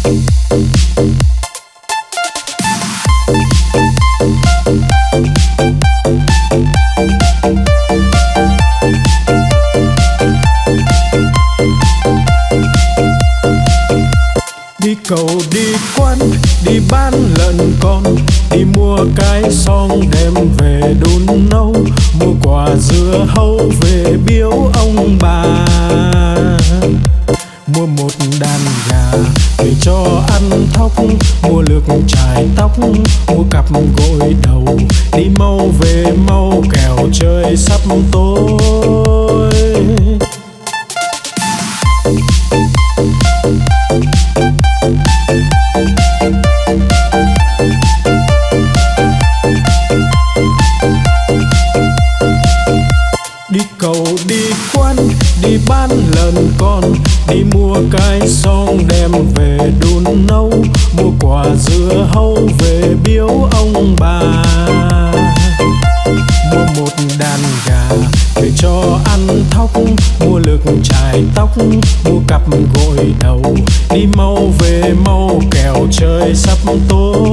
Đi cầu đi quán, đi bán lợn con, đi mua cái xong đem về đun nấu, mua quả dưa hấu về biếu ông bà, mua một đàn gà về cho ăn thóc, mua lược chải tóc, mua cặp gội đầu, đi mau về mau kẻo trời sắp tối. Đi cầu đi quán, đi bán lợn con, đi mua cái xong đem về đun nấu, mua quả dưa hấu về biếu ông bà, mua một đàn gà về cho ăn thóc, mua lược chải tóc, mua cặp gội đầu, đi mau về mau kẻo trời sắp tối.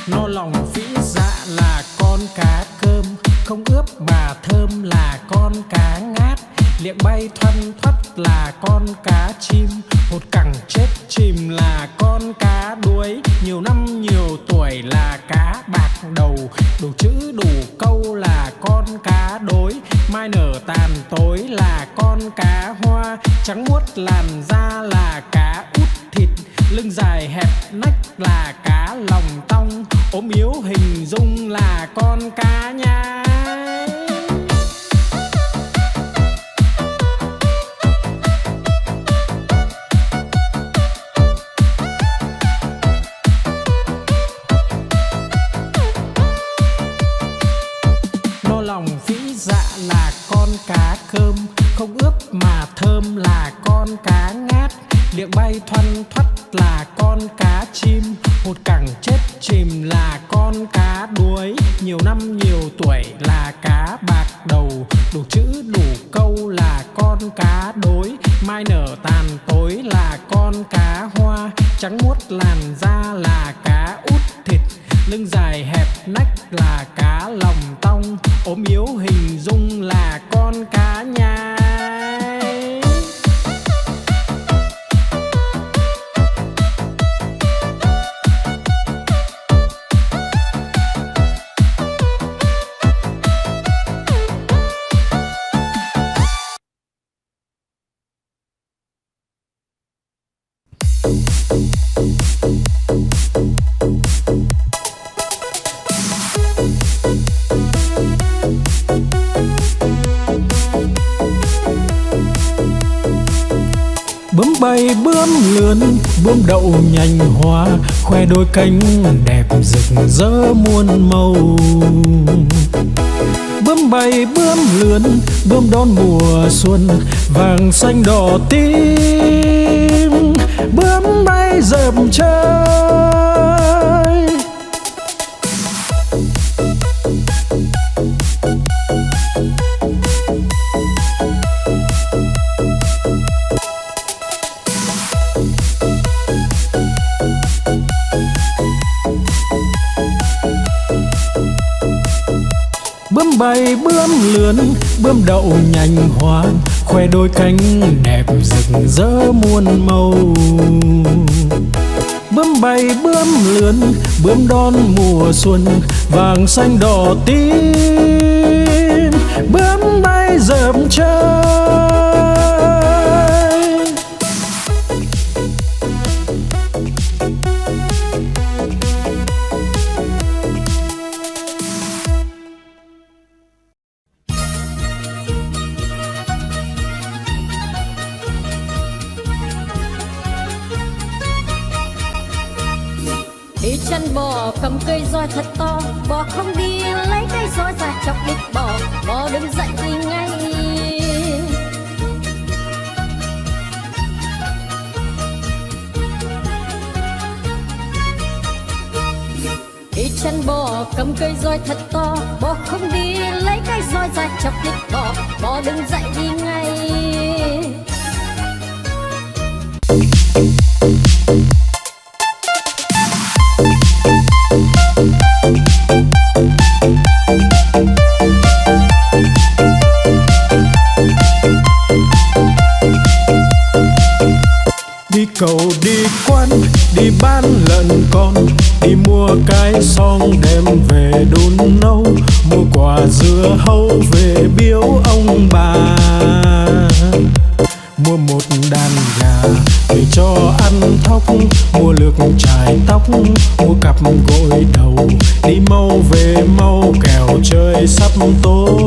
No lòng phĩ dạ là con cá cơm, không ướp mà thơm là con cá ngát, liệng bay thoăn thoắt là con cá chim, hột cẳng chết chìm là con cá đuối, nhiều năm nhiều tuổi là cá bạc đầu, đủ chữ đủ câu là con cá đối, mai nở tàn tối là con cá hoa, trắng muốt làn da là cá út thịt, lưng dài hẹp nách là cá lòng tong, ốm yếu hình dung là con cá nhái. No lòng phĩ dạ là con cá cơm, không ướp mà thơm là con cá ngát, liệng bay thoăn thoắt là con cá chim, hột cẳng chết chìm là con cá đuối, nhiều năm nhiều tuổi là cá bạc đầu, đủ chữ đủ câu là con cá đối, mai nở tàn tối là con cá hoa, trắng muốt làn da là cá út thịt, lưng dài hẹp nách là cá lòng tong, ốm yếu hình dung là con cá nhái. Bướm bay bướm lượn, bướm đậu nhành hoa, khoe đôi cánh đẹp rực rỡ muôn màu. Bướm bay bướm lượn, bướm đón mùa xuân, vàng xanh đỏ tím, bướm bay dợp trời. Bướm bay bướm lượn, bướm đậu nhành hoa, khoe đôi cánh đẹp rực rỡ muôn màu. Bướm bay bướm lượn, bướm đón mùa xuân, vàng xanh đỏ tím, bướm bay dợp trời. đi chăn bò cầm cây roi thật to, bò không đi lấy cây roi ra chọc đít bò, bò đứng dậy đi ngay. Đi chăn bò cầm cây roi thật to, bò không đi lấy cây roi ra chọc đít bò, bò đứng dậy đi ngay. Đi cầu đi quán đi bán lợn con, đi mua cái xong đem về đun nấu, mua quả dưa hấu về biếu ông bà, mua một đàn gà để cho ăn thóc, mua lược chải tóc, mua cặp gội đầu, đi mau về mau kẻo trời sắp tối.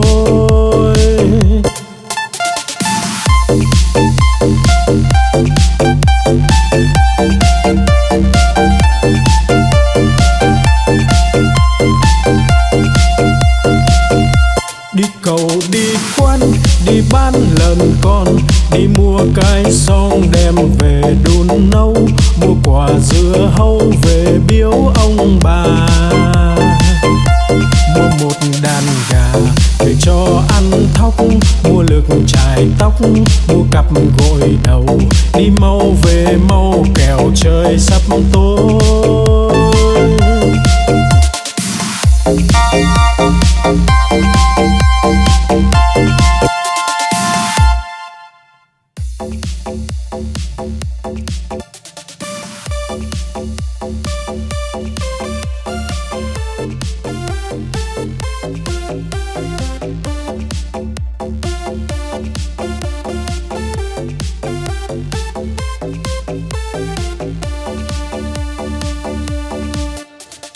Đi cầu đi quán đi bán lợn con, đi mua cái xong đem về đun nấu, mua quả dưa hấu về biếu ông bà, mua một đàn gà để cho ăn thóc, mua lược chải tóc, mua cặp gội đầu, đi mau về mau kẻo trời sắp tối.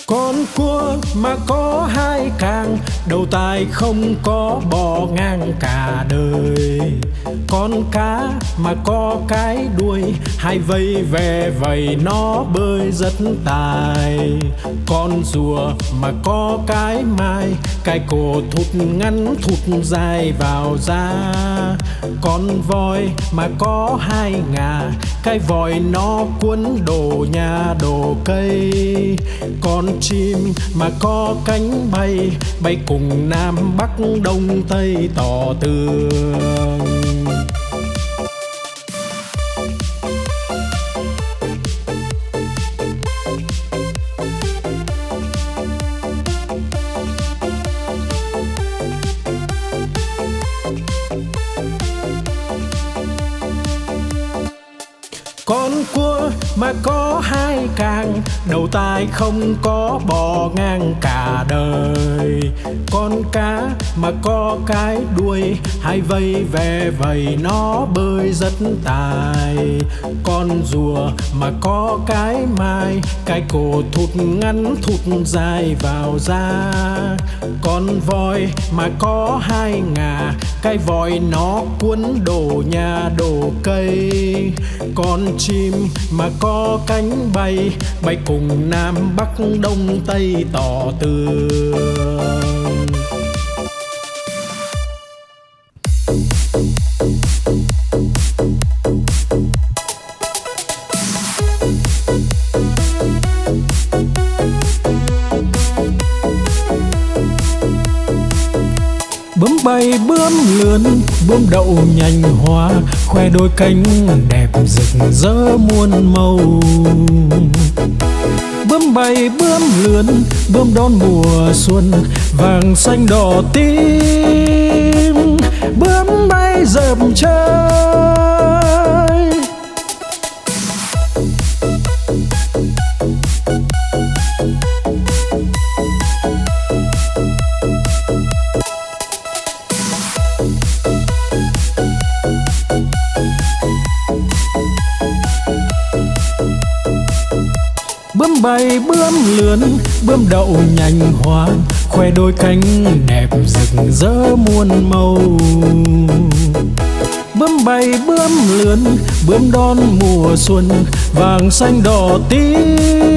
Con cua mà có hai càng, đầu tai không có bò ngang cả đời. Con cá mà có cái đuôi, hai vây ve vầy nó bơi rất tài. Con rùa mà có cái mai, cái cổ thụt ngắn thụt dài vào da. Con voi mà có hai ngà, cái vòi nó cuốn đồ nhà đồ cây. Con chim mà có cánh bay, bay cùng Nam Bắc Đông Tây tỏ tường. Con cua mà có hai càng, đầu tai không có bò ngang cả đời. Con cá mà có cái đuôi, hai vây ve vầy nó bơi rất tài. Con rùa mà có cái mai, cái cổ thụt ngắn thụt dài vào da. Con voi mà có hai ngà, cái vòi nó cuốn đồ nhà đồ cây. Con chim mà có cánh bay, bay cùng Nam Bắc Đông Tây tỏ tường. Bướm bay bướm lượn, bướm đậu nhành hoa, khoe đôi cánh đẹp rực rỡ muôn màu. Bướm bay bướm lượn, bướm đón mùa xuân, vàng xanh đỏ tím. Bướm bay dợp trời, bướm bay bướm lượn, bướm đậu nhành hoa, khoe đôi cánh đẹp rực rỡ muôn màu. Bướm bay bướm lượn, bướm đón mùa xuân, vàng xanh đỏ tím.